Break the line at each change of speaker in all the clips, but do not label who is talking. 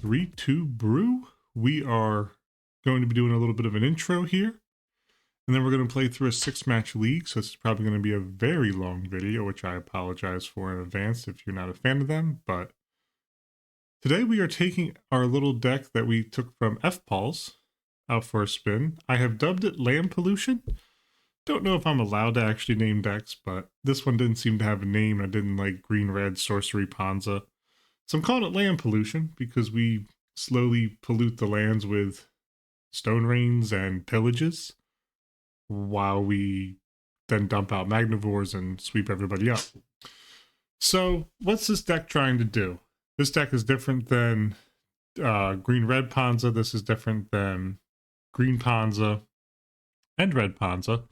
3-2 brew. We are going to be doing a little bit of an intro here, and then we're going to play through a 6-match league, so this is probably going to be a very long video, which I apologize for in advance if you're not a fan of them. But today we are taking our little deck that we took from fpawlsz out for a spin. I have dubbed it Land Pollution. Don't know if I'm allowed to actually name decks, but this one didn't seem to have a name. I didn't like green-red sorcery Panza. So I'm calling it Land Pollution because we slowly pollute the lands with stone rains and pillages while we then dump out magnivores and sweep everybody up. So what's this deck trying to do? This deck is different than green-red Panza. This is different than green Panza and red Panza.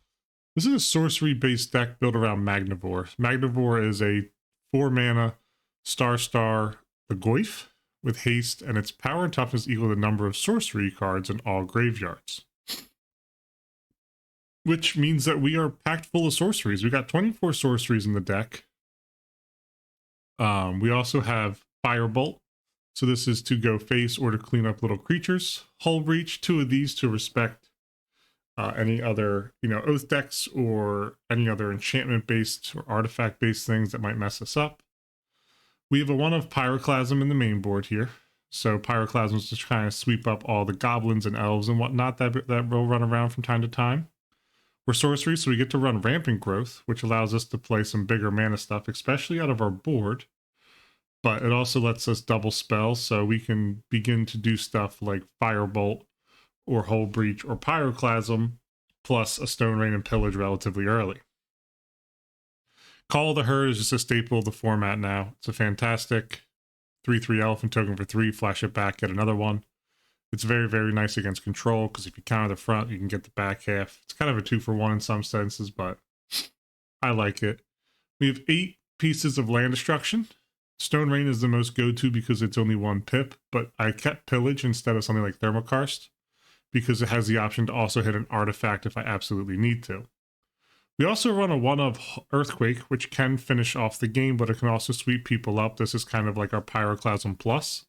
This is a sorcery-based deck built around Magnivore. Magnivore is a 4-mana star the Goyf with haste, and its power and toughness equal the number of sorcery cards in all graveyards. Which means that we are packed full of sorceries. We got 24 sorceries in the deck. We also have Firebolt. So this is to go face or to clean up little creatures. Hull Breach, 2 of these to respect any other, Oath decks or any other enchantment-based or artifact-based things that might mess us up. We have a 1 of Pyroclasm in the main board here. So Pyroclasm is just trying to sweep up all the goblins and elves and whatnot that will run around from time to time. We're sorcery, so we get to run Rampant Growth, which allows us to play some bigger mana stuff, especially out of our board. But it also lets us double spells, so we can begin to do stuff like Firebolt, or Hull Breach, or Pyroclasm, plus a Stone Rain and Pillage relatively early. Call of the Herd is just a staple of the format now. It's a fantastic 3/3 elf and token for 3, flash it back, get another one. It's very, very nice against control, because if you counter the front, you can get the back half. It's kind of a 2-for-1 in some senses, but I like it. We have 8 pieces of land destruction. Stone Rain is the most go-to because it's only 1 pip, but I kept Pillage instead of something like Thermokarst, because it has the option to also hit an artifact if I absolutely need to. We also run a 1 of Earthquake, which can finish off the game, but it can also sweep people up. This is kind of like our Pyroclasm Plus.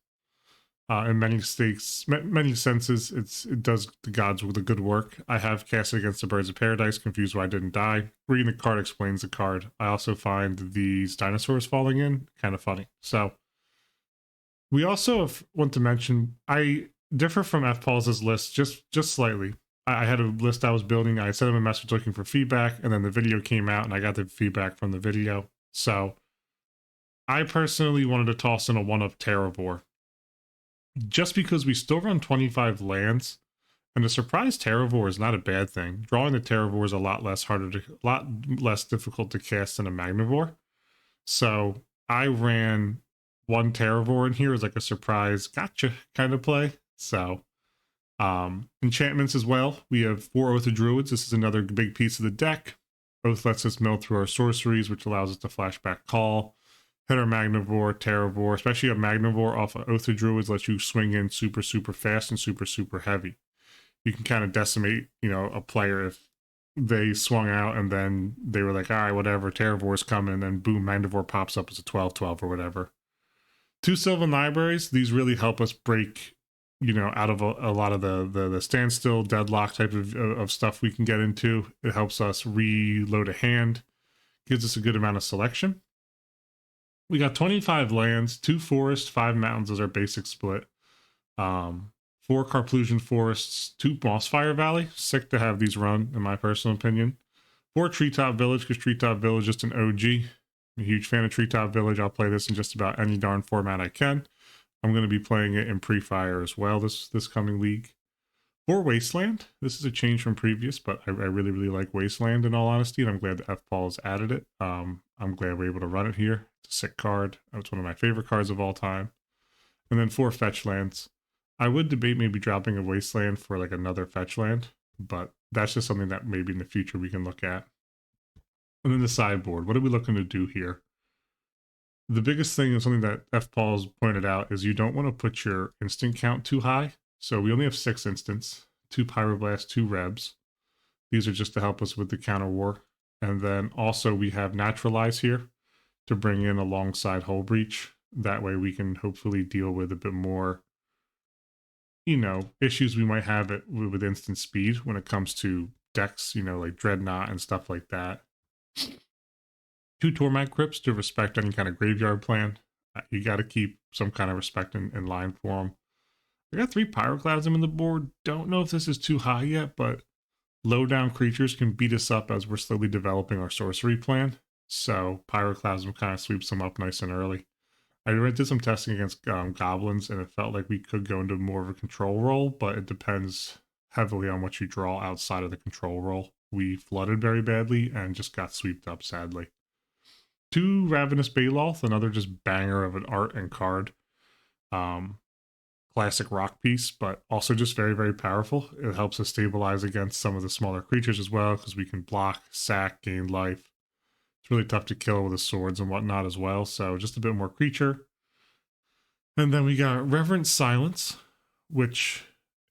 In many senses, it does the gods with the good work. I have cast it against the Birds of Paradise, confused why I didn't die. Reading the card explains the card. I also find these dinosaurs falling in kind of funny. So we also want to mention, I differ from fpawlsz's list just slightly. I had a list I was building. I sent him a message looking for feedback, and then the video came out, and I got the feedback from the video. So I personally wanted to toss in a 1 of Terravore, just because we still run 25 lands, and the surprise Terravore is not a bad thing. Drawing the Terravore is a lot less difficult to cast than a Magnivore. So I ran 1 Terravore in here as like a surprise gotcha kind of play. So enchantments as well. We have 4 Oath of Druids. This is another big piece of the deck. Oath lets us mill through our sorceries, which allows us to flashback call, hit our Magnivore, Terravore, especially a Magnivore off of Oath of Druids lets you swing in super, super fast and super, super heavy. You can kind of decimate, a player if they swung out and then they were like, all right, whatever, Terravore's coming, and then boom, Magnivore pops up as a 12/12 or whatever. 2 Sylvan Libraries. These really help us break, out of a lot of the standstill, deadlock type of stuff we can get into. It helps us reload a hand, gives us a good amount of selection. We got 25 lands, 2 forests, 5 mountains as our basic split. 4 Carplusion Forests, 2 Mossfire Valley. Sick to have these run, in my personal opinion. 4 Treetop Village, because Treetop Village is just an OG. I'm a huge fan of Treetop Village. I'll play this in just about any darn format I can. I'm going to be playing it in pre-fire as well this coming league. 4 Wasteland. This is a change from previous, but I really, really like Wasteland in all honesty, and I'm glad that fpawlsz added it. I'm glad we're able to run it here. It's a sick card. It's one of my favorite cards of all time. And then 4 Fetch Lands. I would debate maybe dropping a Wasteland for like another Fetch Land, but that's just something that maybe in the future we can look at. And then the sideboard. What are we looking to do here? The biggest thing is something that fpawlsz pointed out is you don't want to put your instant count too high. So we only have 6 instants, 2 Pyroblast, 2 Rebs. These are just to help us with the counter war. And then also we have Naturalize here to bring in alongside Hull Breach. That way we can hopefully deal with a bit more you know, issues we might have with instant speed when it comes to decks, you know, like Dreadnought and stuff like that. 2 Tormag Crypts to respect any kind of graveyard plan. You got to keep some kind of respect in line for them. I got 3 Pyroclasm in the board. Don't know if this is too high yet, but low down creatures can beat us up as we're slowly developing our sorcery plan. So Pyroclasm kind of sweeps them up nice and early. I did some testing against goblins, and it felt like we could go into more of a control role, but it depends heavily on what you draw outside of the control role. We flooded very badly and just got swept up, sadly. 2 Ravenous Baloth, another just banger of an art and card. Classic rock piece, but also just very, very powerful. It helps us stabilize against some of the smaller creatures as well, because we can block, sack, gain life. It's really tough to kill with the swords and whatnot as well, so just a bit more creature. And then we got Reverent Silence, which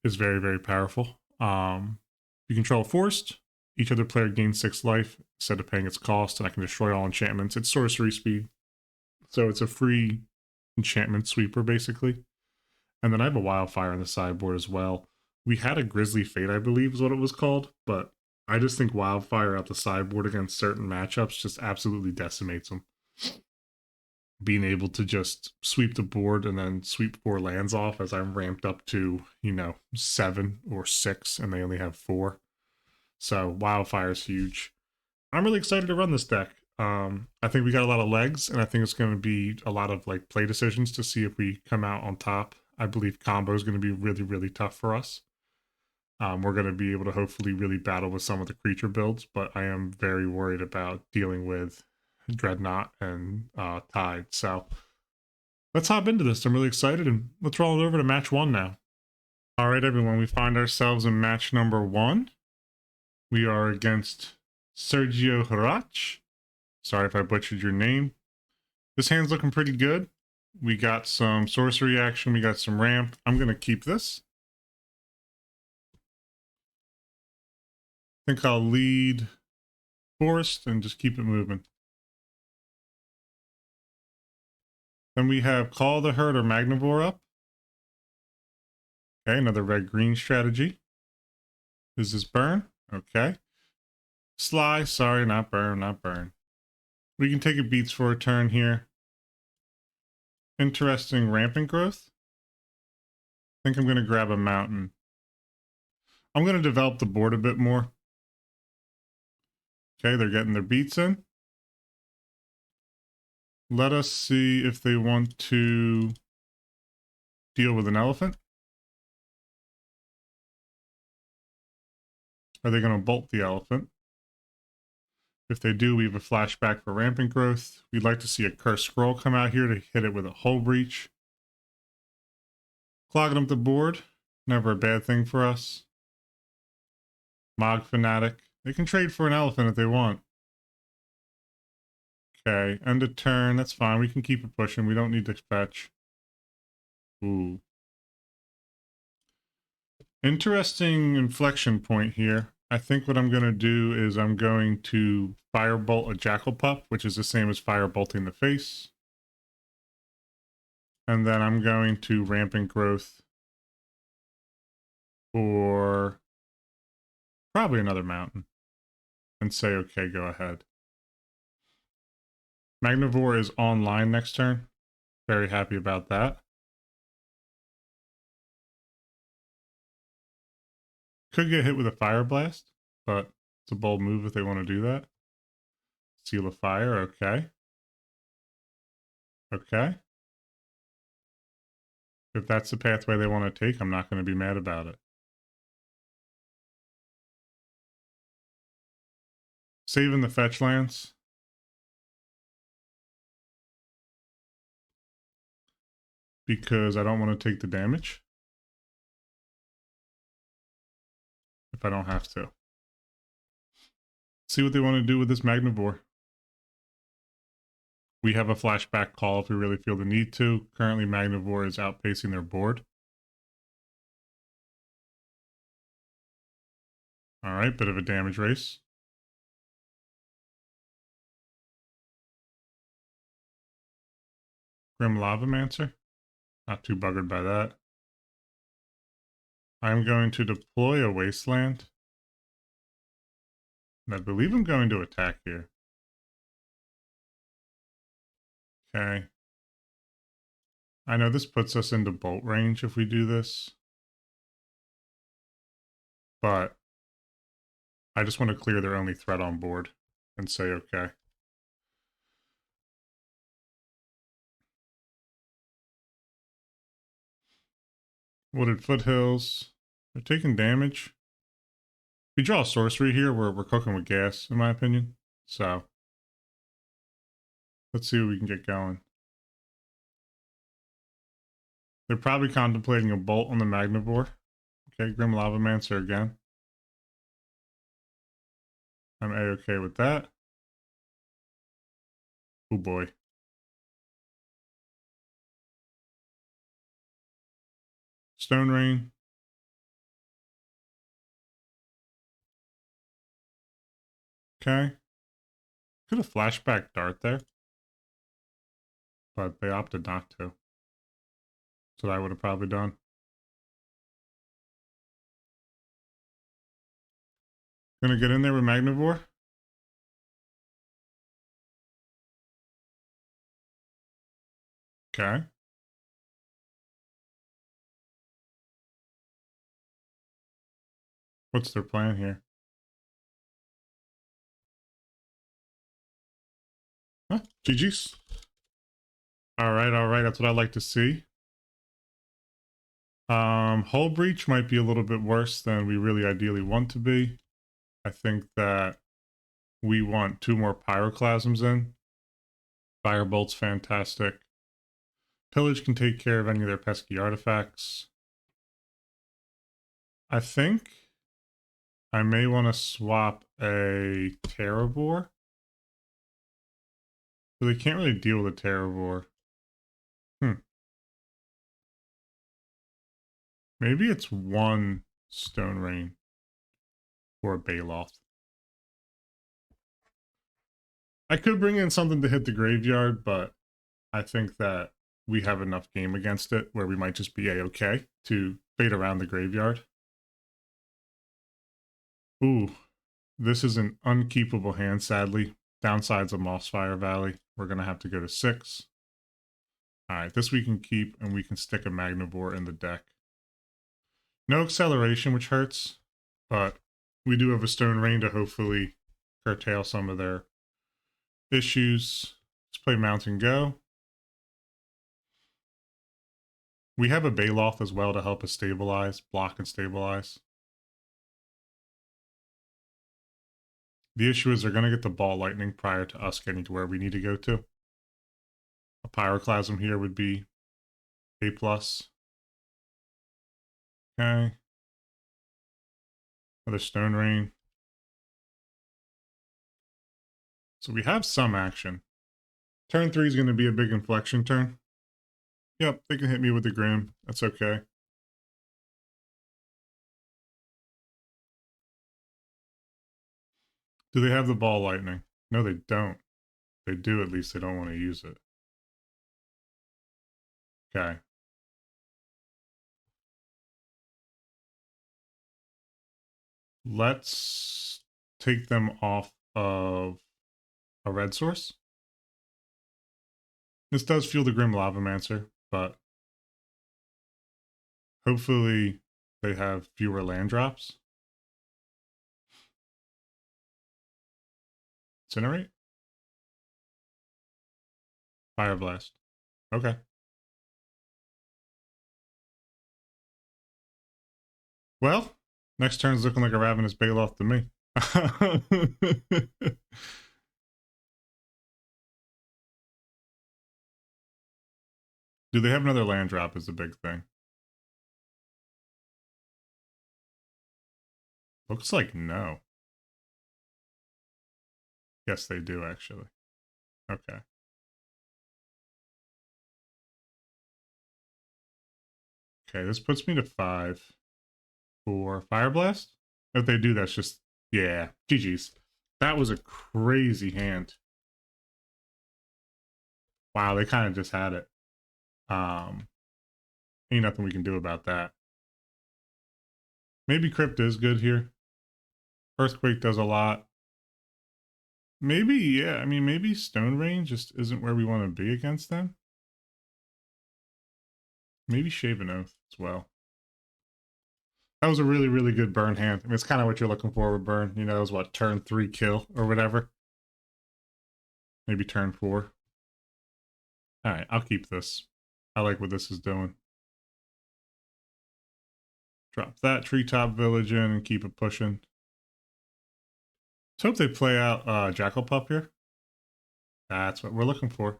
is very, very powerful. You control a forest. Each other player gains 6 life instead of paying its cost, and I can destroy all enchantments. It's sorcery speed, so it's a free enchantment sweeper, basically. And then I have a Wildfire on the sideboard as well. We had a Grisly Fate, I believe is what it was called, but I just think Wildfire out the sideboard against certain matchups just absolutely decimates them. Being able to just sweep the board and then sweep 4 lands off as I'm ramped up to, you know, 7 or 6 and they only have 4. So Wildfire is huge. I'm really excited to run this deck. I think we got a lot of legs, and I think it's going to be a lot of like play decisions to see if we come out on top. I believe combo is going to be really, really tough for us. We're going to be able to hopefully really battle with some of the creature builds, but I am very worried about dealing with Dreadnought and Tide. So let's hop into this. I'm really excited, and let's roll it over to match 1 now. All right, everyone, we find ourselves in match number 1. We are against Sergio Harach. Sorry if I butchered your name. This hand's looking pretty good. We got some sorcery action. We got some ramp. I'm going to keep this. I think I'll lead forest and just keep it moving. Then we have Call the Herd or Magnivore up. Okay, another red-green strategy. Is this burn? Okay. Sly, sorry, not burn, not burn. We can take a beats for a turn here. Interesting rampant growth. I think I'm going to grab a mountain. I'm going to develop the board a bit more. Okay, they're getting their beats in. Let us see if they want to deal with an elephant. Are they going to bolt the elephant? If they do, we have a flashback for rampant growth. We'd like to see a cursed scroll come out here to hit it with a hull breach. Clogging up the board. Never a bad thing for us. Mog Fanatic. They can trade for an elephant if they want. Okay, end of turn. That's fine. We can keep it pushing. We don't need to fetch. Ooh. Interesting inflection point here. I think what I'm going to do is I'm going to firebolt a Jackal Pup, which is the same as firebolting the face. And then I'm going to rampant growth for probably another mountain and say, okay, go ahead. Magnivore is online next turn. Very happy about that. Could get hit with a Fire Blast, but it's a bold move if they want to do that. Seal of Fire, okay. Okay. If that's the pathway they want to take, I'm not going to be mad about it. Saving the fetch lands. Because I don't want to take the damage. If I don't have to. See what they want to do with this Magnivore. We have a flashback call if we really feel the need to. Currently, Magnivore is outpacing their board. All right, bit of a damage race. Grim Lavamancer. Not too buggered by that. I'm going to deploy a wasteland. And I believe I'm going to attack here. Okay. I know this puts us into bolt range if we do this. But I just want to clear their only threat on board and say okay. Wooded foothills. They're taking damage. We draw a sorcery here where we're cooking with gas, in my opinion. So let's see what we can get going. They're probably contemplating a bolt on the Magnivore. Okay, Grim Lavamancer again. I'm A-okay with that. Oh boy. Stone Rain. Okay. Could have flashback dart there. But they opted not to. So I would have probably done. Gonna get in there with Magnivore. Okay. What's their plan here? Huh? GG's. All right. That's what I like to see. Hull breach might be a little bit worse than we really ideally want to be. I think that we want 2 more pyroclasms in. Firebolt's fantastic. Pillage can take care of any of their pesky artifacts. I think I may want to swap a Terravore. So they can't really deal with a Terravore. Maybe it's 1 Stone Rain or a Baloth. I could bring in something to hit the graveyard, but I think that we have enough game against it where we might just be A-okay to bait around the graveyard. Ooh, this is an unkeepable hand, sadly. Downside's a Mossfire Valley. We're going to have to go to 6. Alright, this we can keep, and we can stick a Magnivore in the deck. No acceleration, which hurts, but we do have a Stone Rain to hopefully curtail some of their issues. Let's play Mount and Go. We have a Baloth as well to help us stabilize, block and stabilize. The issue is they're going to get the ball lightning prior to us getting to where we need to go to. A Pyroclasm here would be A+. Okay. Another Stone Rain. So we have some action. Turn 3 is going to be a big inflection turn. Yep, they can hit me with the Grim. That's okay. Do they have the ball lightning? No, they don't. They do, at least they don't want to use it. Okay. Let's take them off of a red source. This does fuel the Grim Lavamancer, but hopefully they have fewer land drops. Incinerate? Fire Blast. Okay. Well, next turn's looking like a Ravenous Baloth to me. Do they have another land drop is the big thing. Looks like no. Yes, they do, actually. Okay. Okay, this puts me to 5 for Fire Blast. If they do, that's just, yeah, GG's. That was a crazy hand. Wow, they kind of just had it. Ain't nothing we can do about that. Maybe Crypt is good here. Earthquake does a lot. Maybe, yeah, I mean, maybe Stone Rain just isn't where we want to be against them. Maybe Shaven Oath as well. That was a really, really good burn hand. I mean, it's kind of what you're looking for with burn. You know, it was what, turn 3 kill or whatever. Maybe turn 4. All right, I'll keep this. I like what this is doing. Drop that treetop village in and keep it pushing. Let's hope they play out Jackal Pup here. That's what we're looking for.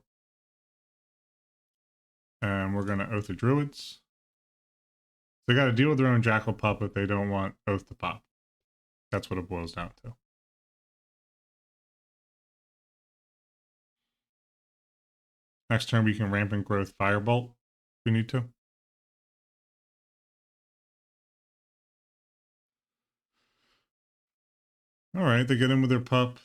And we're going to Oath of Druids. They got to deal with their own Jackal Pup if they don't want Oath to pop. That's what it boils down to. Next turn we can Rampant Growth Firebolt if we need to. Alright, they get in with their pup.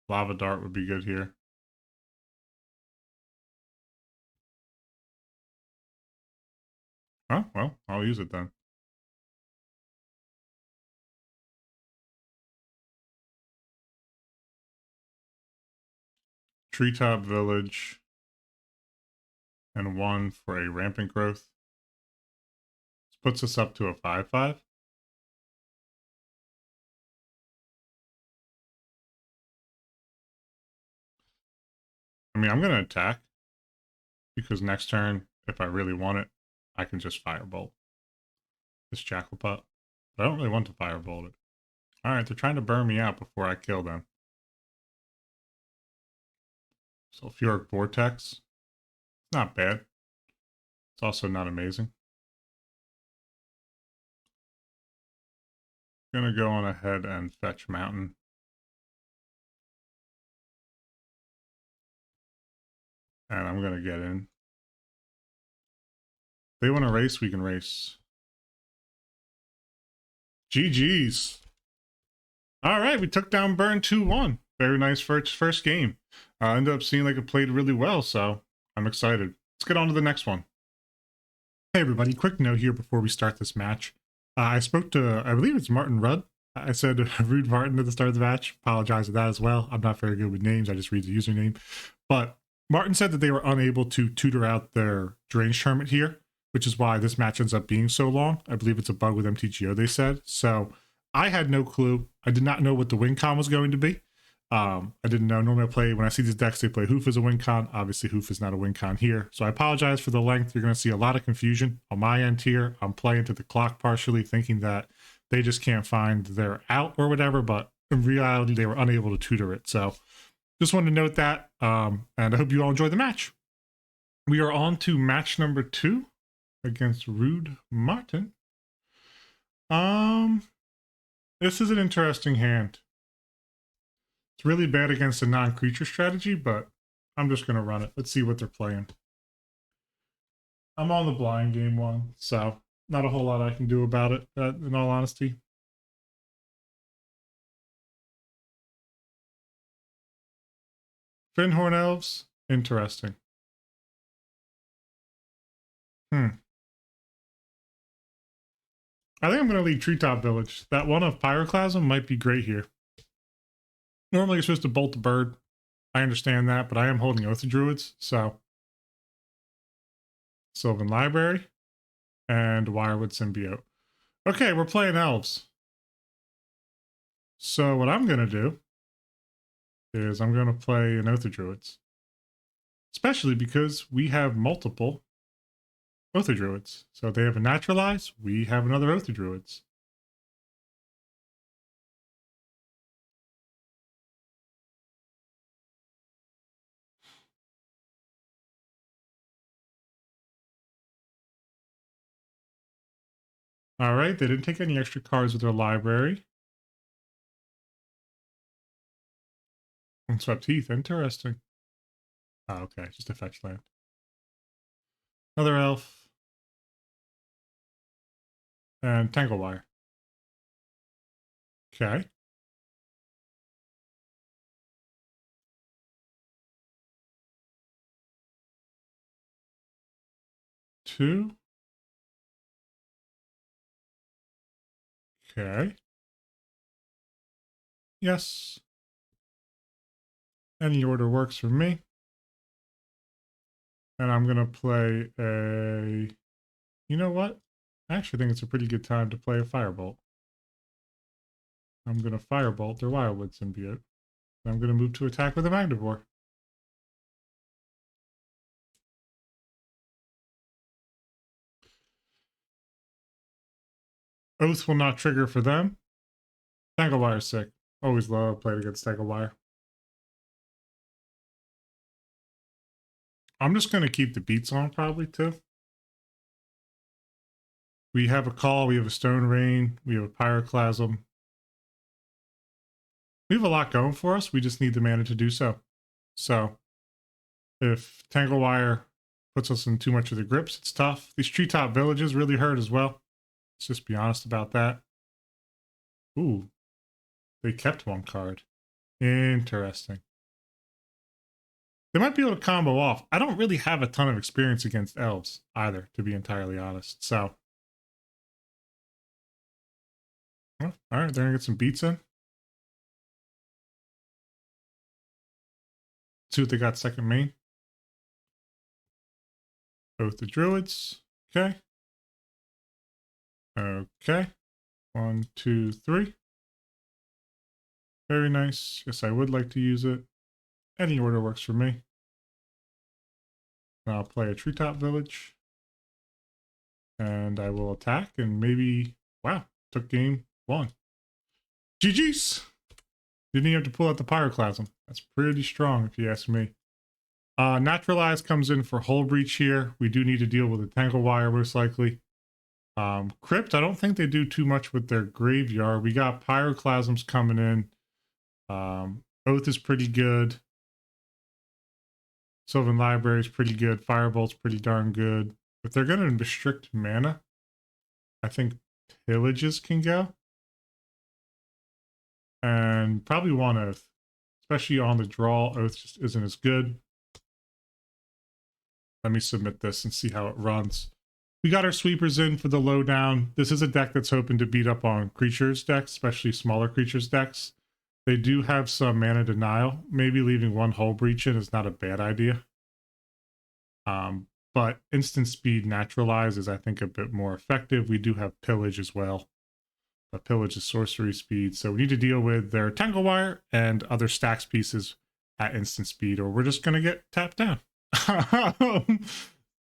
Lava Dart would be good here. Oh, well, I'll use it then. Treetop Village. And 1 for a Rampant Growth. This puts us up to a 5/5. I mean, I'm going to attack. Because next turn, if I really want it, I can just Firebolt this Jackal Pup. But I don't really want to Firebolt it. Alright, they're trying to burn me out before I kill them. Sulfuric Vortex. Not bad. It's also not amazing. Gonna go on ahead and fetch Mountain. And I'm gonna get in. If they want to race, we can race. GG's. Alright, we took down Burn 2-1. Very nice first game. Ended up seeing like it played really well, so I'm excited. Let's get on to the next one. Hey everybody, quick note here before we start this match. I spoke to, I believe it's Martin Rudd. I said Rude Martin at the start of the match. Apologize for that as well. I'm not very good with names. I just read the username. But Martin said that they were unable to tutor out their Drainage Tournament here, which is why this match ends up being so long. I believe it's a bug with MTGO, they said. So I had no clue. I did not know what the win con was going to be. I didn't know. Normally I play, when I see these decks, they play Hoof as a win con. Obviously, Hoof is not a win con here. So I apologize for the length. You're going to see a lot of confusion on my end here. I'm playing to the clock partially, thinking that they just can't find their out or whatever. But in reality, they were unable to tutor it. So just wanted to note that. And I hope you all enjoy the match. We are on to match number 2 against Rude Martin. This is an interesting hand. It's really bad against a non-creature strategy, but I'm just going to run it. Let's see what they're playing. I'm on the blind game one, so not a whole lot I can do about it, in all honesty. Finhorn Elves, interesting. I think I'm going to leave Treetop Village. That one of Pyroclasm might be great here. Normally you're supposed to bolt the bird. I understand that, but I am holding Oath of Druids, so Sylvan Library and Wirewood Symbiote. Okay, we're playing Elves. So what I'm going to do is I'm going to play an Oath of Druids. Especially because we have multiple Oath of Druids. So if they have a Naturalize, we have another Oath of Druids. Alright, they didn't take any extra cards with their library. And Swept Heath, interesting. Oh, okay, just a fetch land. Another elf. And Tanglewire. Okay. Two. Okay. Yes. Any order works for me. And I'm going to play a... You know what? I actually think it's a pretty good time to play a Firebolt. I'm going to Firebolt their Wildwood Symbiote. I'm going to move to attack with a Magnivore. Oath will not trigger for them. Tanglewire sick. Always love playing against Tanglewire. I'm just going to keep the beats on probably too. We have a Call, we have a Stone Rain, we have a Pyroclasm. We have a lot going for us. We just need the mana to do so. So if Tanglewire puts us in too much of the grips, it's tough. These treetop villages really hurt as well. Let's just be honest about that. Ooh, they kept one card. Interesting. They might be able to combo off. I don't really have a ton of experience against Elves either, to be entirely honest. So, well, all right, they're going to get some beats in. See what they got second main. Both the Druids. Okay. Okay. 1, 2, 3. Very nice. Yes, I would like to use it. Any order works for me. I'll play a Treetop Village. And I will attack and maybe... Wow. Took game 1. GG's! Didn't even have to pull out the Pyroclasm. That's pretty strong if you ask me. Naturalize comes in for Hull Breach here. We do need to deal with a Tanglewire most likely. Crypt, I don't think they do too much with their graveyard. We got Pyroclasms coming in. Oath is pretty good. Sylvan Library is pretty good. Firebolt's pretty darn good. If they're going to restrict mana, I think Pillages can go. And probably one Oath. Especially on the draw, Oath just isn't as good. Let me submit this and see how it runs. We got our sweepers in for the lowdown. This is a deck that's hoping to beat up on creatures decks, especially smaller creatures decks. They do have some mana denial. Maybe leaving one Hull Breach in is not a bad idea. But instant speed naturalize is, I think, a bit more effective. We do have pillage as well. But pillage is sorcery speed. So we need to deal with their Tanglewire and other stacks pieces at instant speed, or we're just going to get tapped down.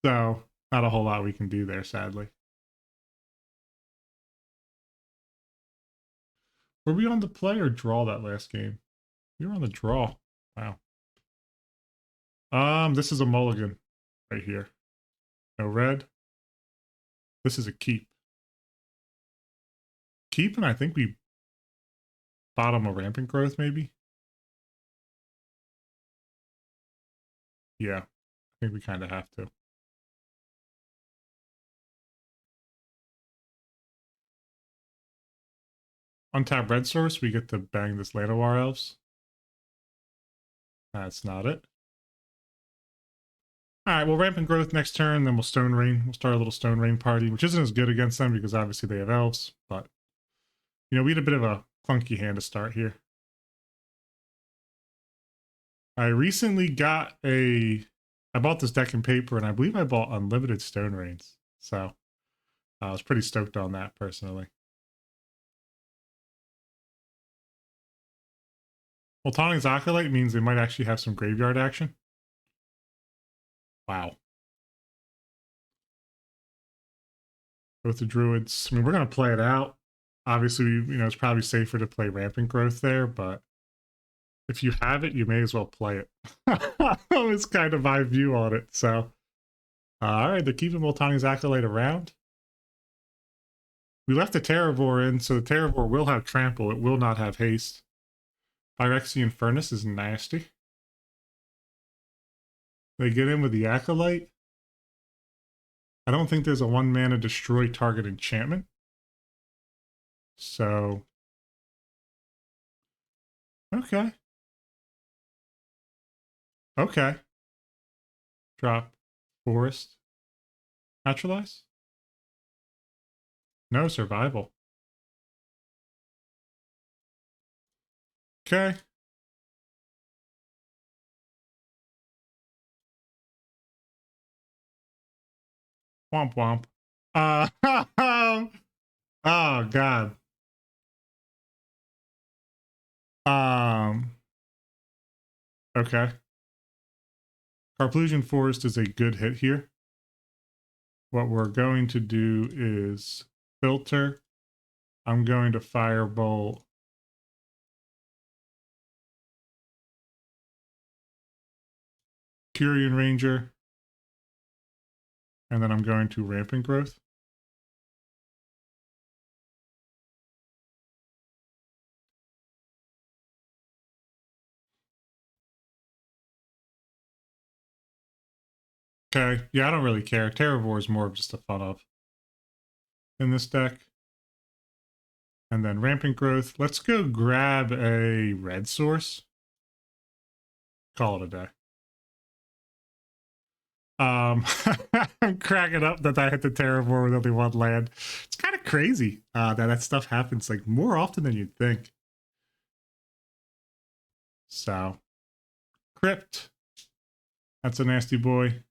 So not a whole lot we can do there, sadly. Were we on the play or draw that last game? We were on the draw. Wow. This is a mulligan right here. No red. This is a keep. Keep, and I think we bottom a rampant growth, maybe. Yeah, I think we kind of have to. Untap red source, we get to bang this Llanowar Elves. That's not it. Alright, well, Rampant Growth next turn, then we'll Stone Rain. We'll start a little Stone Rain party, which isn't as good against them because obviously they have Elves, but, you know, we had a bit of a clunky hand to start here. I recently got I bought this deck in paper, and I believe I bought unlimited Stone Rains, so I was pretty stoked on that, personally. Well, Taunting's Acolyte means they might actually have some graveyard action. Wow. Both the Druids. I mean, we're going to play it out. Obviously, you know, it's probably safer to play Rampant Growth there, but if you have it, you may as well play it. It's kind of my view on it. So, all right, they're keeping Multani's Acolyte around. We left the Terravore in, so the Terravore will have Trample. It will not have Haste. Phyrexian Furnace is nasty. They get in with the Acolyte. I don't think there's a 1-mana destroy target enchantment. So, okay. Okay. Drop Forest. Naturalize? No, Survival. Okay. Womp womp. Oh god. Okay. Carplusion Forest is a good hit here. What we're going to do is filter. I'm going to firebolt Curian Ranger. And then I'm going to Rampant Growth. Okay, yeah, I don't really care. Terravore is more of just a fun of in this deck. And then Rampant Growth. Let's go grab a red source. Call it a day. I'm cracking up that I hit the Terravore with only one land. It's kind of crazy that stuff happens like more often than you'd think. So, Crypt. That's a nasty boy.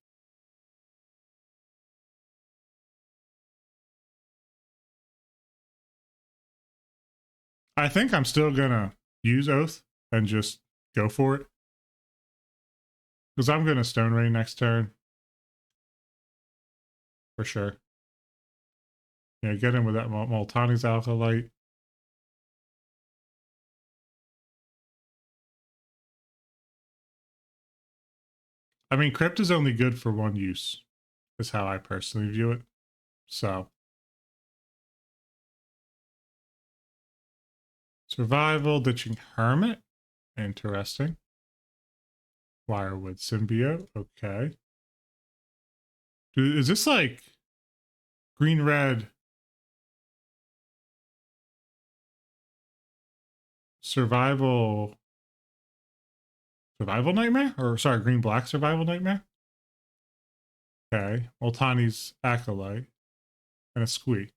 I think I'm still gonna use Oath and just go for it. Because I'm gonna Stone Rain next turn. For sure. Yeah, get in with that Multani's Alkalite. I mean, Crypt is only good for one use, is how I personally view it. So. Survival, ditching Hermit. Interesting. Wirewood Symbiote. Okay. Dude, is this like green-red survival nightmare? Or sorry, green-black survival nightmare? Okay. Multani's Acolyte. And a Squee.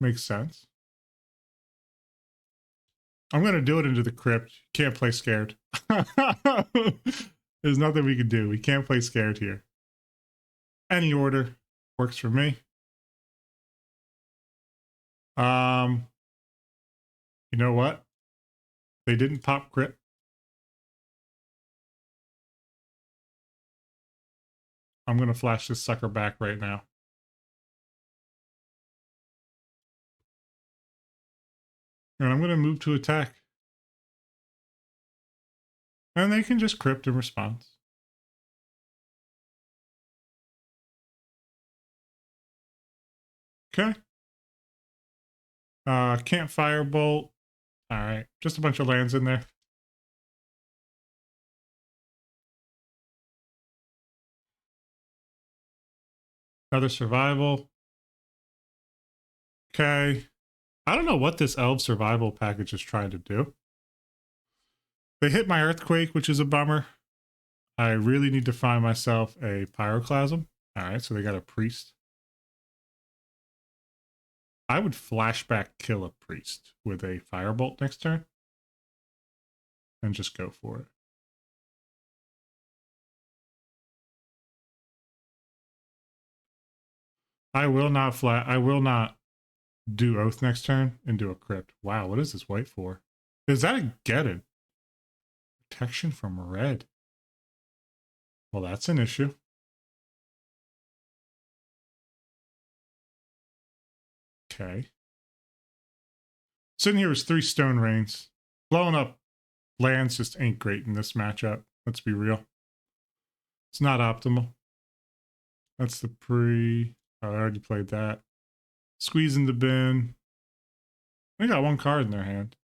Makes sense. I'm going to do it into the crypt. Can't play scared. There's nothing we can do. We can't play scared here. Any order works for me. You know what? They didn't pop crypt. I'm going to flash this sucker back right now. And I'm going to move to attack. And they can just crypt in response. Okay. Can't firebolt. All right. Just a bunch of lands in there. Another survival. Okay. I don't know what this Elves survival package is trying to do. They hit my Earthquake, which is a bummer. I really need to find myself a Pyroclasm. All right, so they got a Priest. I would flashback kill a Priest with a Firebolt next turn. And just go for it. I will not do Oath next turn and do a Crypt. Wow, what is this white for? Is that a Geddon? Protection from red. Well, that's an issue. Okay. Sitting here is 3 Stone Rains. Blowing up lands just ain't great in this matchup. Let's be real. It's not optimal. That's the pre. Oh, I already played that. Squeeze in the bin. They got 1 card in their hand.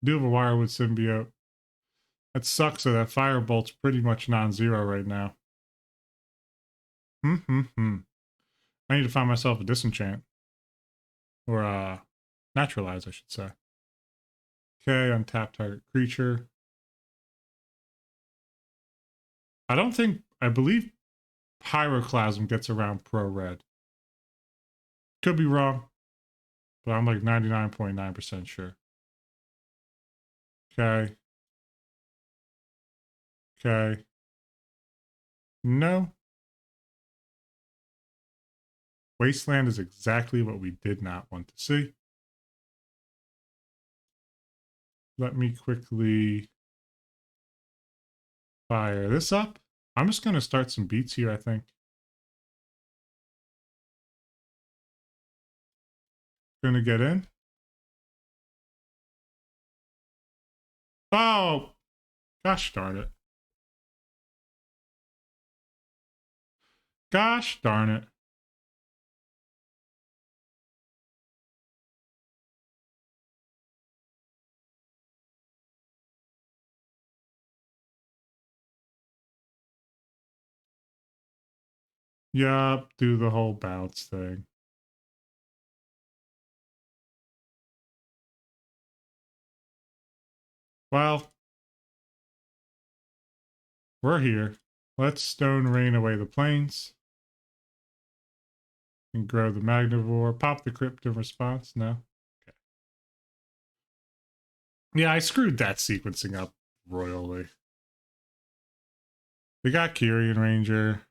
Do have a Wirewood Symbiote. That sucks, so that Firebolt's pretty much non-zero right now. I need to find myself a Disenchant. Or, Naturalize, I should say. Okay, untap target creature. I believe Pyroclasm gets around Pro Red. Could be wrong, but I'm like 99.9% sure. Okay. Okay. No. Wasteland is exactly what we did not want to see. Let me quickly fire this up. I'm just going to start some beats here, I think. Going to get in. Oh, gosh darn it. Gosh darn it. Yup, do the whole bounce thing. Well, we're here. Let's stone rain away the plains. And grow the Magnivore. Pop the crypt in response. No. Okay. Yeah, I screwed that sequencing up royally. They got Kyrian Ranger.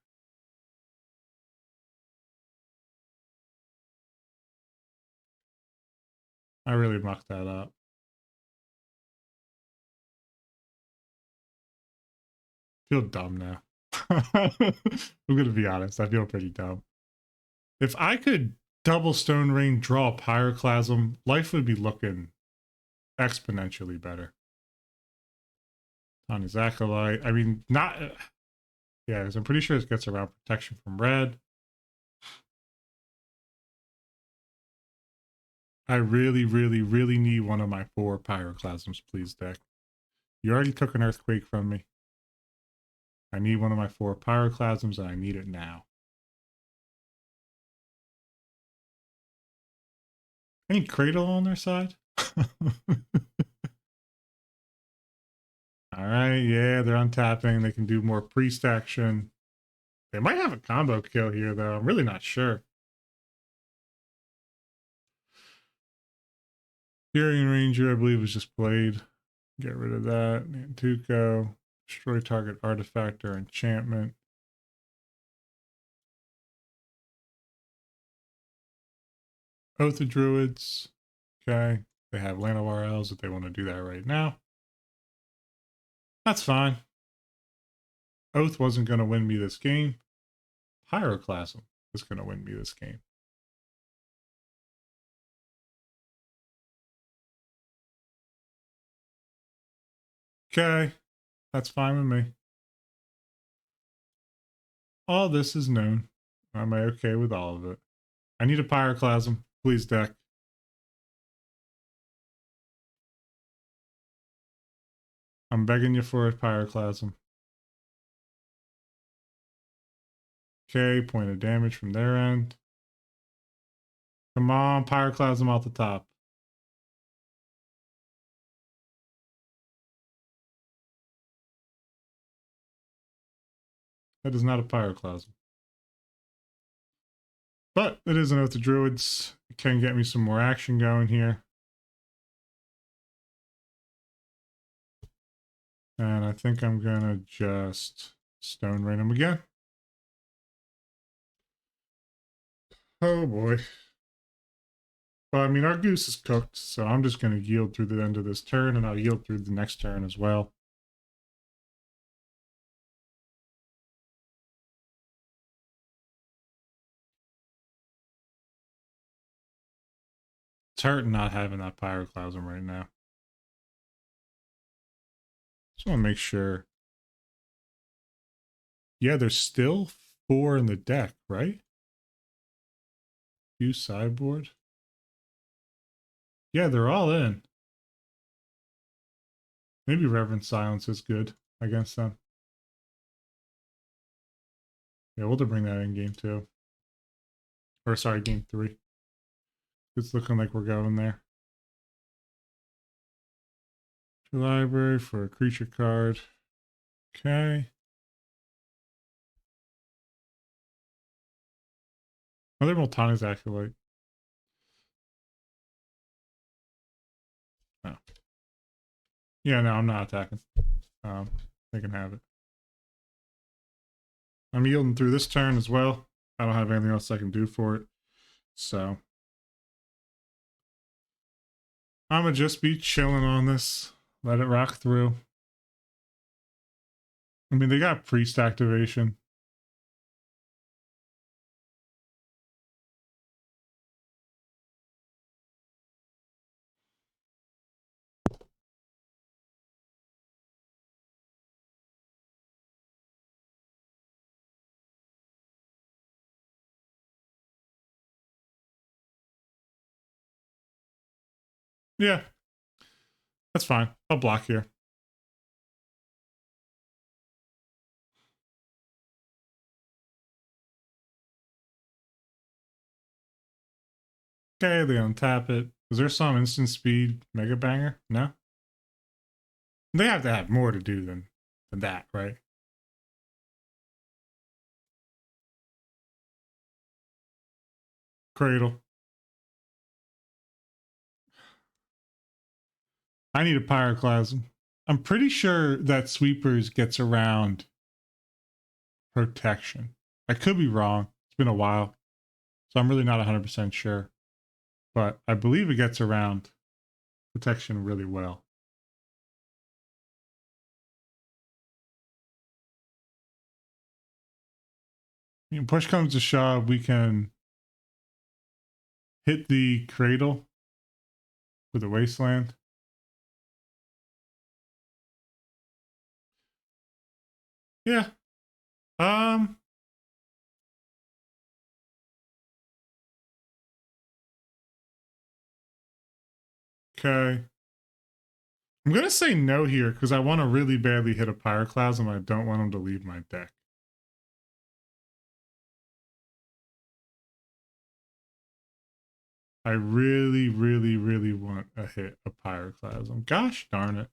I really mucked that up. Feel dumb now. I'm gonna be honest. I feel pretty dumb. If I could double Stone Rain, draw a Pyroclasm, life would be looking exponentially better. On his Acolyte. I mean, not... yeah, because I'm pretty sure it gets around protection from red. I really, really, really need one of my 4 Pyroclasms, please, deck. You already took an Earthquake from me. I need one of my 4 Pyroclasms, and I need it now. Any Cradle on their side? Alright, yeah, they're untapping. They can do more priest action. They might have a combo kill here, though. I'm really not sure. Kyrian Ranger, I believe, was just played. Get rid of that. Nantuko. Destroy target artifact or enchantment. Oath of Druids. Okay. They have Llanowar Elves if they want to do that right now. That's fine. Oath wasn't going to win me this game. Pyroclasm is going to win me this game. Okay. That's fine with me. All this is known. Am I okay with all of it? I need a Pyroclasm. Please, deck. I'm begging you for a Pyroclasm. Okay, point of damage from their end. Come on, Pyroclasm off the top. That is not a Pyroclasm. But it is an Oath of Druids. It can get me some more action going here. And I think I'm going to just Stone Rain him again. Oh boy. Well, I mean, our goose is cooked, so I'm just going to yield through the end of this turn, and I'll yield through the next turn as well. It's hurting not having that Pyroclasm right now. Just want to make sure. Yeah, there's still 4 in the deck, right? Use sideboard. Yeah, they're all in. Maybe Reverend Silence is good against them. Yeah, we'll have to bring that in game 2. Or sorry, game 3. It's looking like we're going there. Library for a creature card. Okay. Another Multani's Acolyte. Oh. Yeah, no, I'm not attacking. They can have it. I'm yielding through this turn as well. I don't have anything else I can do for it. So I'm gonna just be chilling on this. Let it rock through. I mean, they got priest activation. Yeah, that's fine. I'll block here. Okay, they untap it. Is there some instant speed mega banger? No? They have to have more to do than that, right? Cradle. I need a pyroclasm. I'm pretty sure that sweepers gets around protection. I could be wrong. It's been a while. So I'm really not 100% sure. But I believe it gets around protection really well. Push comes to shove, we can hit the cradle with a wasteland. Yeah. Okay. I'm gonna say no here because I want to really badly hit a pyroclasm. I don't want him to leave my deck. I really, really, really want a hit a pyroclasm. Gosh darn it.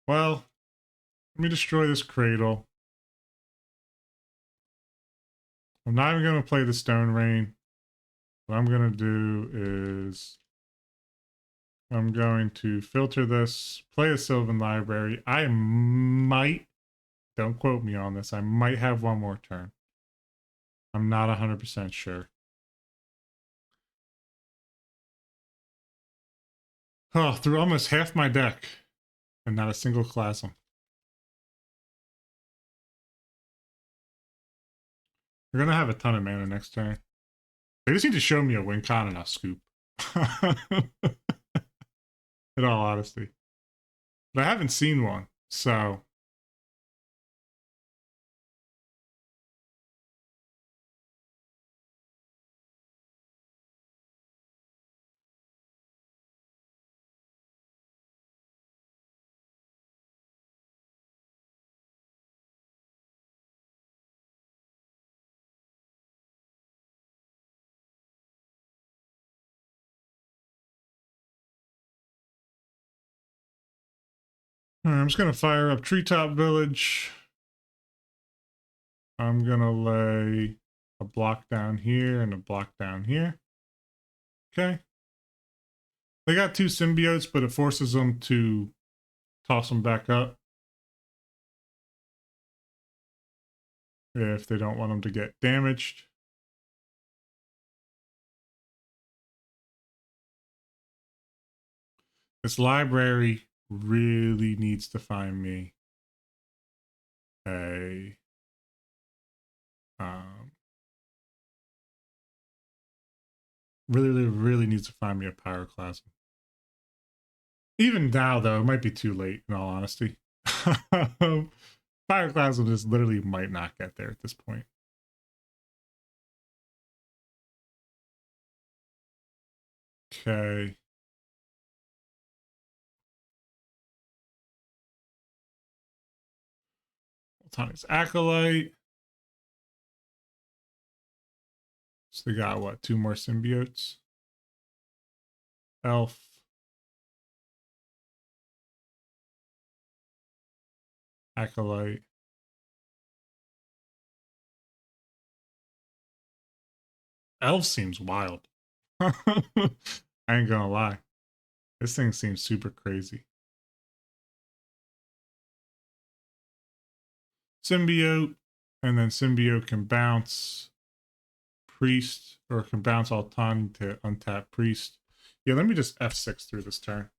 Well, let me destroy this cradle. I'm not even gonna play the Stone Rain. What I'm gonna do is I'm going to filter this, play a Sylvan Library. I might, don't quote me on this, I might have one more turn. I'm not 100% sure. Oh, through almost half my deck and not a single Clasm. We're going to have a ton of mana next turn. They just need to show me a win con and I'll scoop. In all honesty. But I haven't seen one, so. Right, I'm just going to fire up Treetop Village. I'm going to lay a block down here and a block down here. Okay. They got two symbiotes, but it forces them to toss them back up if they don't want them to get damaged. This library really needs to find me a really needs to find me a pyroclasm. Even now, though, it might be too late, in all honesty. Pyroclasm just literally might not get there at this point. Okay. Tony's Acolyte. So they got, what, two more symbiotes? Elf. Acolyte. Elves seems wild. I ain't gonna lie. This thing seems super crazy. symbiote, and then symbiote can bounce priest, or can bounce Altani to untap priest. Yeah, let me just F6 through this turn.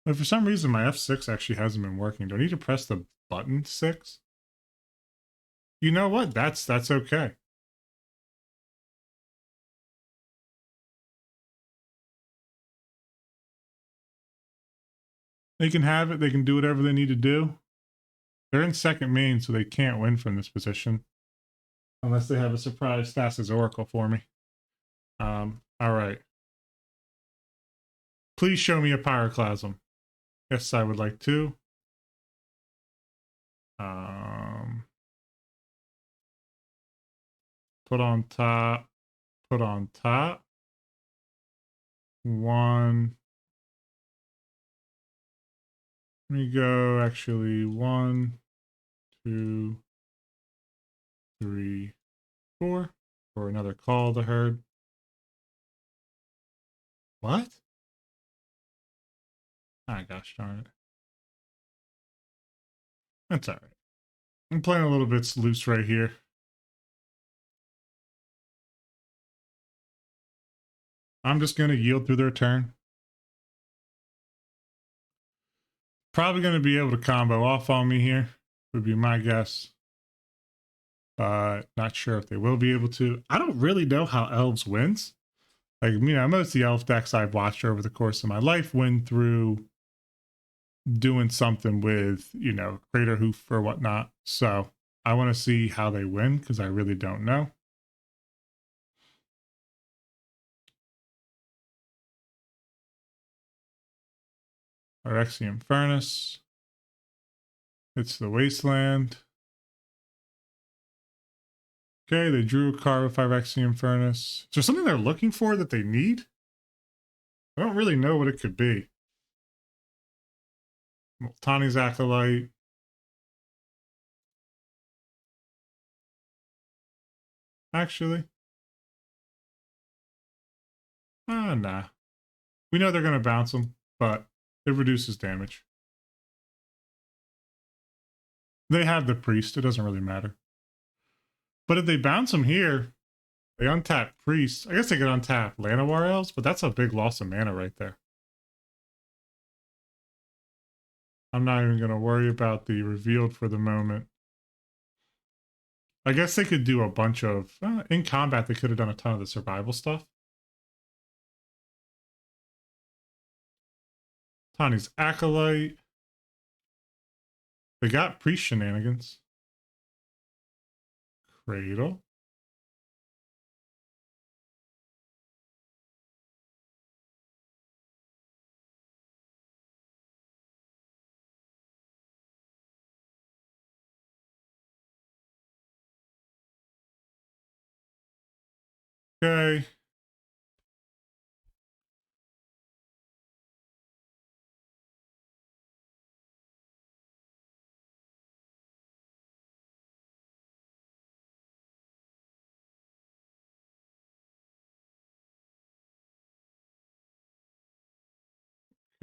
But for some reason, my F6 actually hasn't been working. Do I need to press the button 6? You know what? That's okay. They can have it. They can do whatever they need to do. They're in second main, so they can't win from this position. Unless they have a surprise Stasis Oracle for me. All right. Please show me a Pyroclasm. Yes, I would like to. Put on top. Put on top. 1. Let me go, actually, 1, 2, 3, 4. For another call of the herd. What? Ah, gosh darn it. That's all right. I'm playing a little bit loose right here. I'm just going to yield through their turn. Probably going to be able to combo off on me here, would be my guess. But not sure if they will be able to. I don't really know how Elves wins. Like, most of the Elf decks I've watched over the course of my life win through doing something with, Greater Hoof or whatnot. So I want to see how they win because I really don't know. Phyrexian Furnace. It's the Wasteland. Okay, they drew a card with Phyrexian Furnace. Is there something they're looking for that they need? I don't really know what it could be. Tani's Acolyte. Actually. Nah. We know they're going to bounce them, but it reduces damage. They have the Priest. It doesn't really matter. But if they bounce them here, they untap Priest. I guess they could untap Llanowar Elves, but that's a big loss of mana right there. I'm not even going to worry about the revealed for the moment. I guess they could do a bunch of... in combat, they could have done a ton of the survival stuff. Tani's Acolyte. They got Priest shenanigans. Cradle. Okay.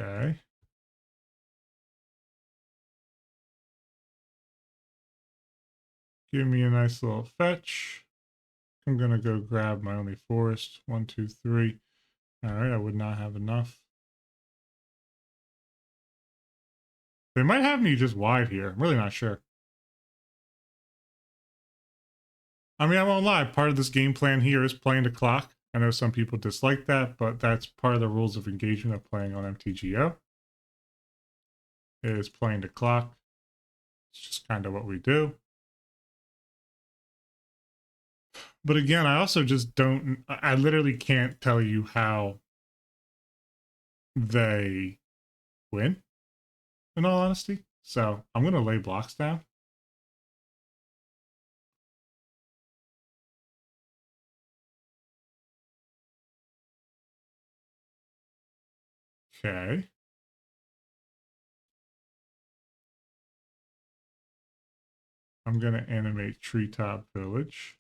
Okay. Give me a nice little fetch. I'm going to go grab my only forest. 1, 2, 3. All right, I would not have enough. They might have me just wide here. I'm really not sure. I won't lie. Part of this game plan here is playing the clock. I know some people dislike that, but that's part of the rules of engagement of playing on MTGO. Is playing the clock. It's just kind of what we do. But again, I also just don't... I literally can't tell you how they win, in all honesty. So I'm going to lay blocks down. Okay. I'm going to animate Treetop Village.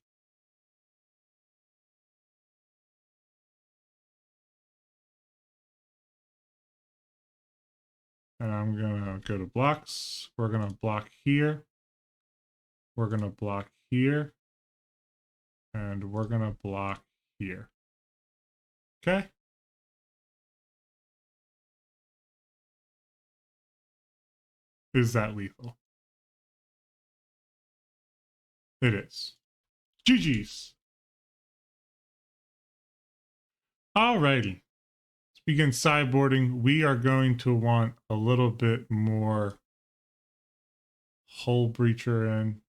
And I'm gonna go to blocks. We're gonna block here. We're gonna block here. And we're gonna block here. Okay. Is that lethal? It is. GG's. Alrighty. Let's begin sideboarding. We are going to want a little bit more Hull Breacher in,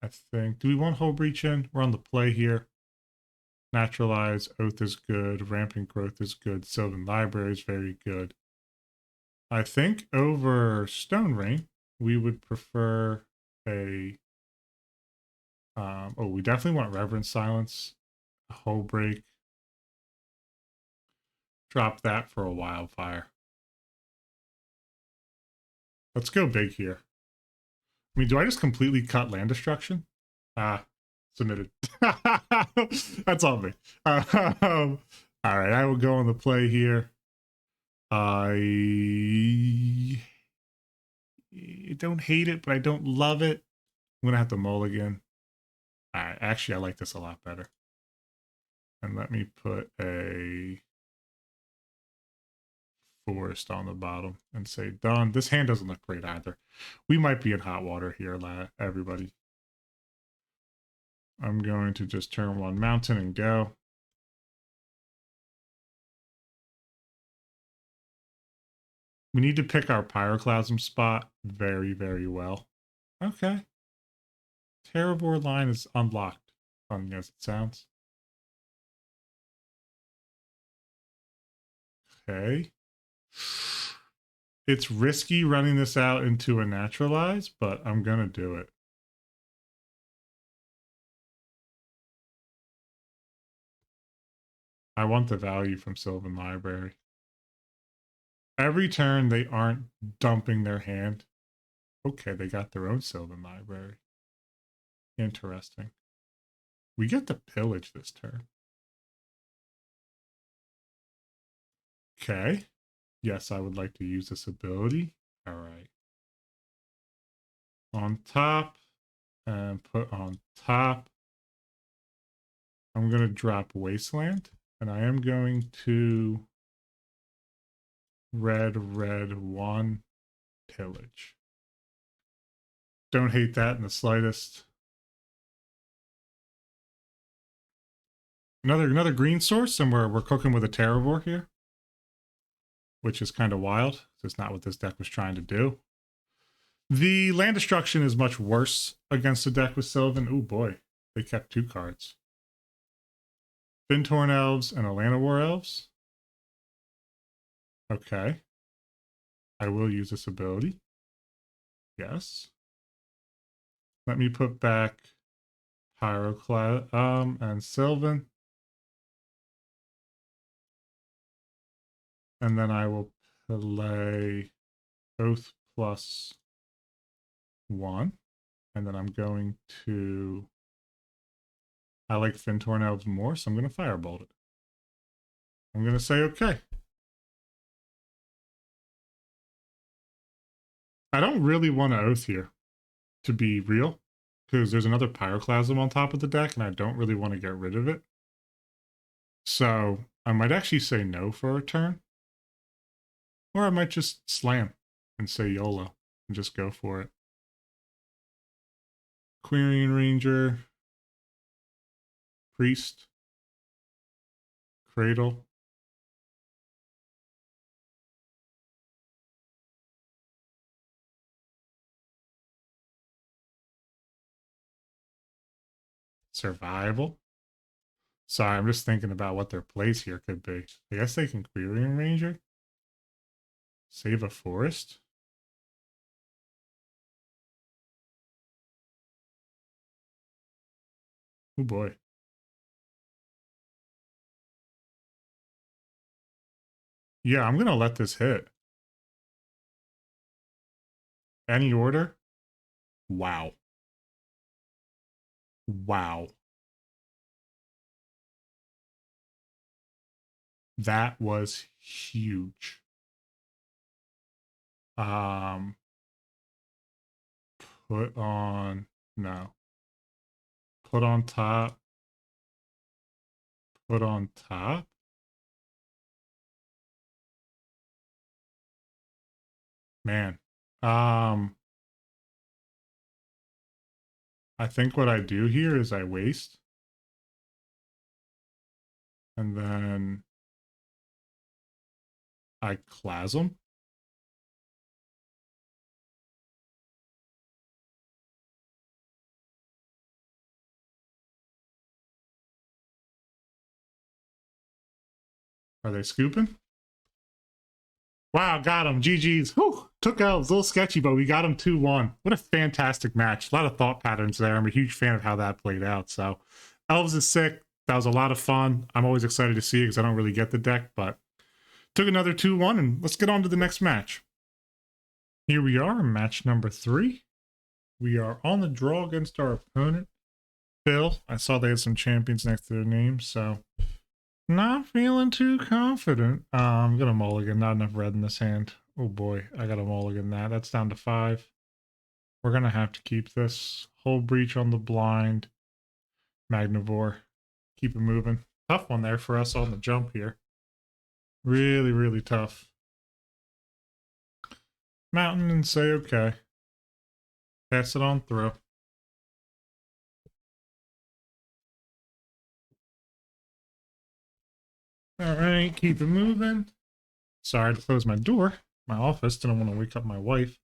I think. Do we want Hull Breach in? We're on the play here. Naturalize, Oath is good. Rampant Growth is good. Sylvan Library is very good. I think over Stone Rain, we would prefer a... oh, we definitely want Reverend Silence. A Hull Break. Drop that for a Wildfire. Let's go big here. I mean, do I just completely cut land destruction? Ah, submitted. That's on me. All right, I will go on the play here. I don't hate it, but I don't love it. I'm going to have to mulligan. All right, actually, I like this a lot better. And let me put a forest on the bottom and say done. This hand doesn't look great either. We might be in hot water here, everybody. I'm going to just turn one mountain and go. We need to pick our pyroclasm spot very, very well. Okay. Terravor line is unlocked, funny as it sounds. Okay. It's risky running this out into a naturalize, but I'm going to do it. I want the value from Sylvan Library. Every turn, they aren't dumping their hand. Okay, they got their own Sylvan Library. Interesting. We get to pillage this turn. Okay. Yes, I would like to use this ability. All right. On top and put on top. I'm going to drop Wasteland, and I am going to red 1 pillage. Don't hate that in the slightest. Another green source, and we're cooking with a Terravor here, which is kind of wild. It's not what this deck was trying to do. The land destruction is much worse against a deck with Sylvan. Oh boy, they kept 2 cards. Fintorn Elves and Atlanta War Elves. Okay. I will use this ability. Yes. Let me put back Pyroclast and Sylvan. And then I will play Oath +1. And then I'm going to... I like Fintorn Elves more, so I'm going to Firebolt it. I'm going to say okay. I don't really want to Oath here, to be real, because there's another Pyroclasm on top of the deck, and I don't really want to get rid of it. So I might actually say no for a turn. Or I might just slam and say YOLO and just go for it. Querying Ranger, Priest, Cradle. Survival. Sorry, I'm just thinking about what their plays here could be. I guess they can Querying Ranger. Save a forest. Oh boy. Yeah, I'm going to let this hit. Any order? Wow. Wow. That was huge. Put on, no. Put on top. Put on top. Man. I think what I do here is I waste. And then I Clasm. Are they scooping? Wow, got him. GG's. Whew. Took Elves. A little sketchy, but we got him 2-1. What a fantastic match. A lot of thought patterns there. I'm a huge fan of how that played out. So, Elves is sick. That was a lot of fun. I'm always excited to see it because I don't really get the deck, but took another 2-1, and let's get on to the next match. Here we are, match number 3. We are on the draw against our opponent, Phil. I saw they had some champions next to their names, so not feeling too confident. I'm gonna mulligan. Not enough red in this hand. Oh boy, I got a mulligan that. That's down to 5. We're gonna have to keep this. Whole breach on the blind. Magnivore. Keep it moving. Tough one there for us on the jump here. Really, really tough. Mountain and say okay. Pass it on through. All right, keep it moving. Sorry to close my door. My office. Didn't want to wake up my wife.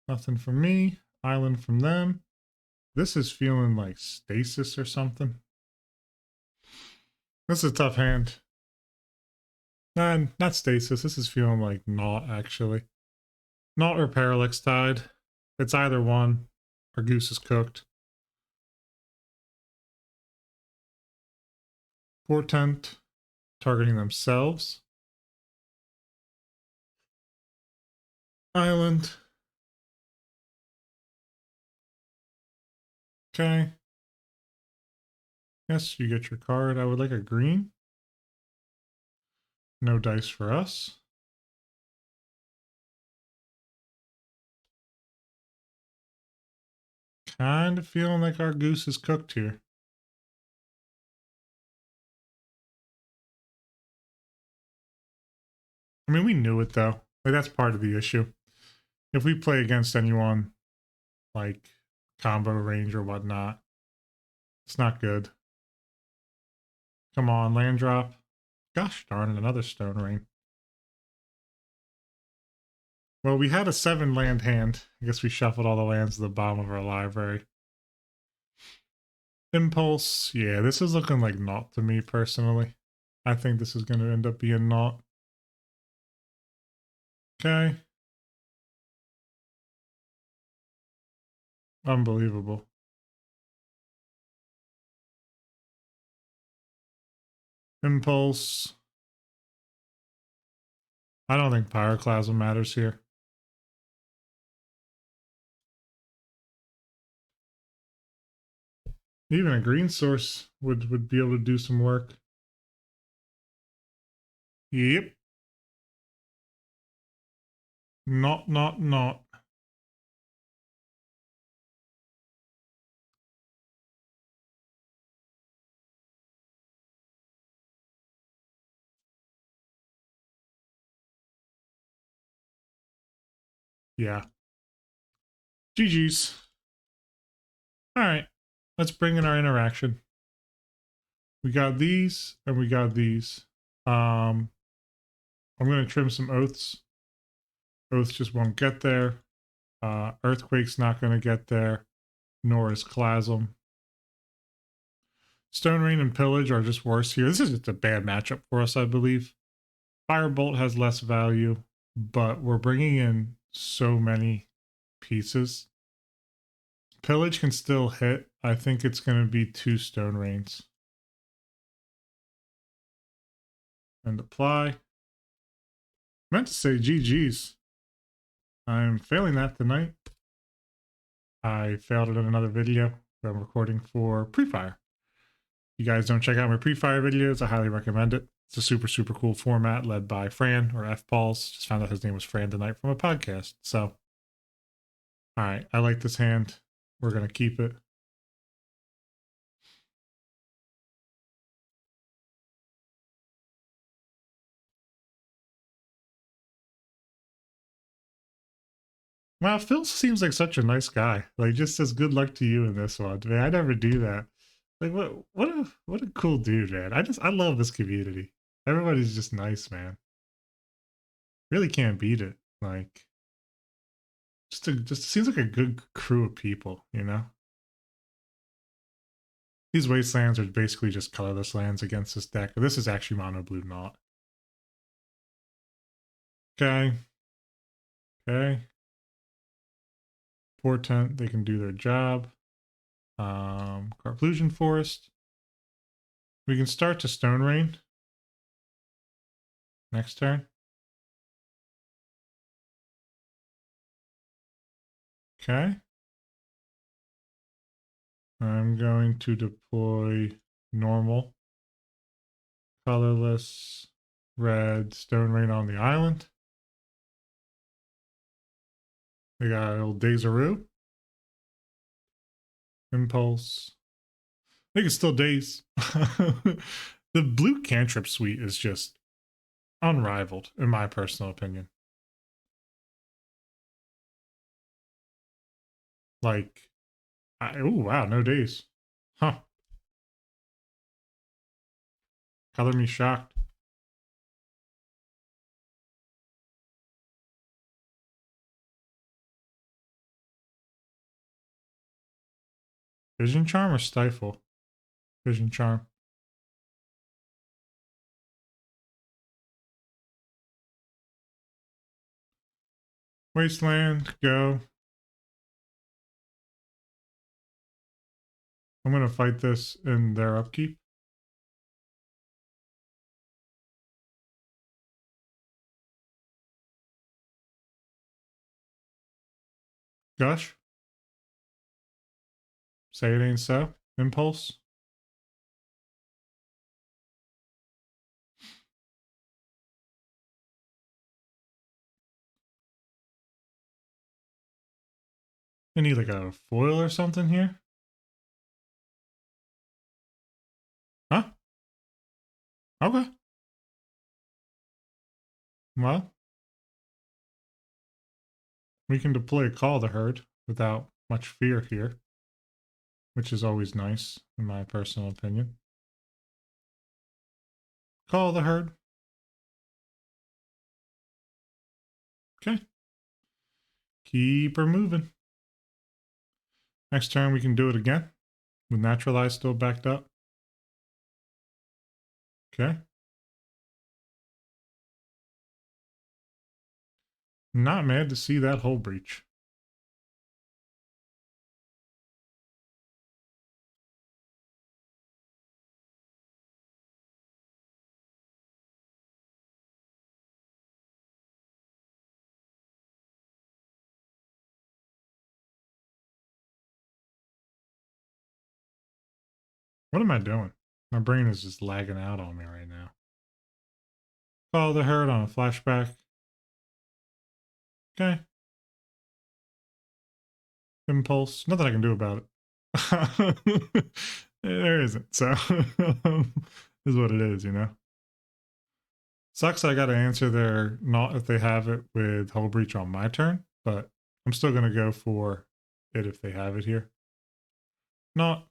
Nothing from me. Island from them. This is feeling like stasis or something. This is a tough hand. Nah, not stasis. This is feeling like not actually. Not or Parallax Tide. It's either one. Our goose is cooked. Portent. Targeting themselves. Island. Okay. Yes, you get your card. I would like a green. No dice for us. Kind of feeling like our goose is cooked here. I mean, we knew it though. Like, that's part of the issue. If we play against anyone like combo range or whatnot, it's not good. Come on, land drop. Gosh darn it, another stone rain. Well, we had a 7 land hand. I guess we shuffled all the lands to the bottom of our library. Impulse. Yeah, this is looking like naught to me personally. I think this is going to end up being naught. Okay. Unbelievable. Impulse. I don't think Pyroclasm matters here. Even a green source would be able to do some work. Yep. Not. Yeah. GG's. All right. Let's bring in our interaction. We got these and we got these. I'm going to trim some oaths. Oaths just won't get there. Earthquake's not going to get there, nor is Clasm. Stone Rain and Pillage are just worse here. This is just a bad matchup for us, I believe. Firebolt has less value, but we're bringing in so many pieces. Pillage can still hit. I think it's going to be 2 Stone Rains. And apply. Meant to say GG's. I'm failing that tonight. I failed it in another video that I'm recording for Pre-Fire. you guys don't check out my pre-fire videos, I highly recommend it. It's a super, super cool format led by Fran, or fpawlsz. Just found out his name was Fran tonight from a podcast. So, all right, I like this hand. We're going to keep it. Wow, Phil seems like such a nice guy. Like, just says good luck to you in this one. Man, I never do that. Like, what a cool dude, man. I love this community. Everybody's just nice, man. Really can't beat it. Like, just seems like a good crew of people, you know? These wastelands are basically just colorless lands against this deck. This is actually mono blue not. Okay. Okay. Portent, they can do their job. Carplusion Forest. We can start to Stone Rain. Next turn. Okay. I'm going to deploy normal, colorless, red, Stone Rain on the island. We got old Dazaroo. Impulse. I think it's still Daze. The blue cantrip suite is just unrivaled, in my personal opinion. Like, oh wow, no Daze. Huh. Color me shocked. Vision Charm or Stifle? Vision Charm. Wasteland, go. I'm going to fight this in their upkeep. Gush. Say it ain't so. Impulse. I need like a foil or something here. Huh? Okay. Well, we can deploy Call the Herd without much fear here, which is always nice, in my personal opinion. Call the Herd. Okay. Keep her moving. Next turn, we can do it again with Naturalize still backed up. Okay. Not mad to see that Hull Breach. What am I doing? My brain is just lagging out on me right now. Follow the herd on a flashback. Okay. Impulse. Nothing I can do about it. There isn't. So, is what it is, you know? Sucks I gotta answer their not if they have it with Hull Breach on my turn, but I'm still gonna go for it if they have it here. Not.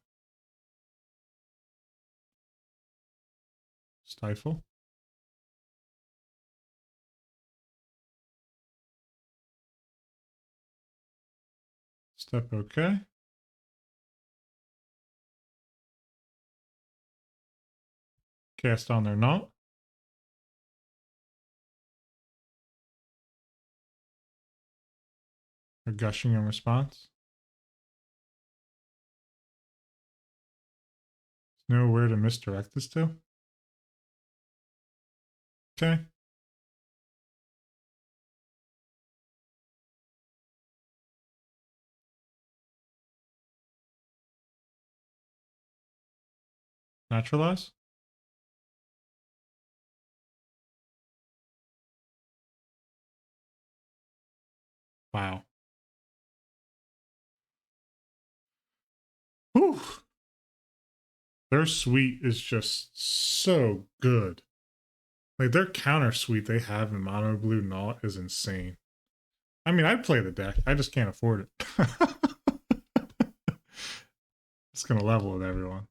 Stifle. Step okay. Cast on their knot. They're gushing in response. Know where to misdirect this to. Okay. Naturalize? Wow. Whew. Their suite is just so good. Like, their counter suite they have in mono blue Naut is insane. I mean, I'd play the deck. I just can't afford it. It's going to level with everyone.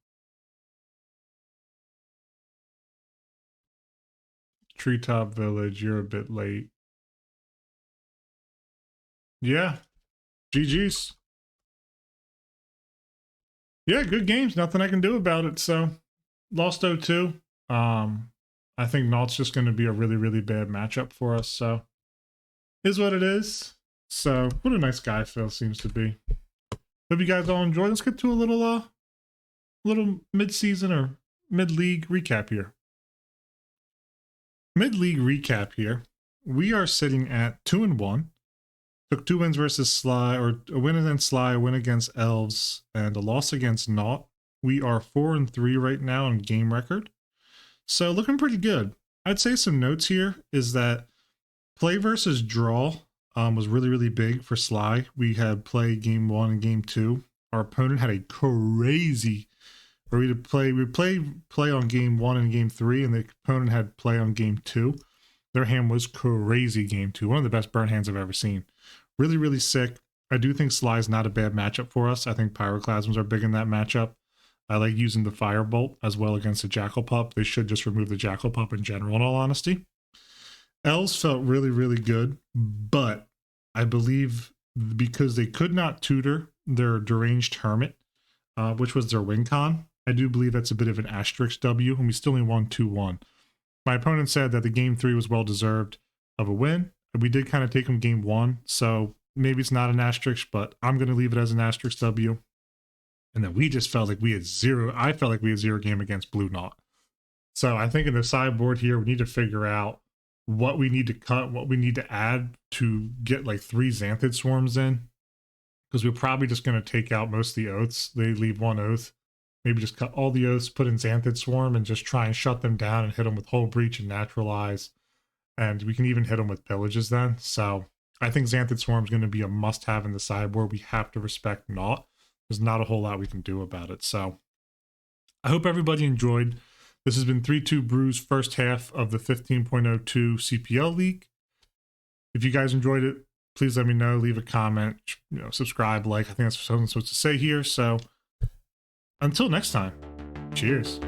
Treetop Village, you're a bit late. Yeah. GG's. Yeah, good games. Nothing I can do about it. So, lost 0-2. I think Naut's just going to be a really, really bad matchup for us. So, is what it is. So, what a nice guy Phil seems to be. Hope you guys all enjoyed. Let's get to a little mid-season or mid-league recap here. Mid-league recap here. We are sitting at 2-1. Took 2 wins versus Sly, or a win against Sly, a win against Elves, and a loss against Naut. We are 4-3 right now on game record. So looking pretty good. I'd say some notes here is that play versus draw was really, really big for Sly. We had play game 1 and game 2. Our opponent had a crazy, or we play on game 1 and game 3, and the opponent had play on game 2. Their hand was crazy game 2. One of the best burn hands I've ever seen. Really, really sick. I do think Sly's not a bad matchup for us. I think Pyroclasms are big in that matchup. I like using the Firebolt as well against the Jackal Pup. They should just remove the Jackal Pup in general, in all honesty. Elves felt really, really good, but I believe because they could not tutor their Deranged Hermit, which was their win con, I do believe that's a bit of an asterisk W, and we still only won 2-1. My opponent said that the game 3 was well-deserved of a win. We did kind of take him game 1, so maybe it's not an asterisk, but I'm going to leave it as an asterisk W. And then we just felt like we had zero. I felt like we had 0 game against Blue Naut. So I think in the sideboard here, we need to figure out what we need to cut, what we need to add to get like 3 Xanthid Swarms in. Because we're probably just going to take out most of the Oaths. They leave 1 Oath. Maybe just cut all the Oaths, put in Xanthid Swarm, and just try and shut them down and hit them with Hull Breach and Naturalize. And we can even hit them with Pillages then. So I think Xanthid Swarm is going to be a must-have in the sideboard. We have to respect Naut. There's not a whole lot we can do about it. So I hope everybody enjoyed. This has been 3-2 Brew's first half of the 15.02 CPL League. If you guys enjoyed it, please let me know. Leave a comment, subscribe, like. I think that's what I'm supposed to say here. So until next time, cheers.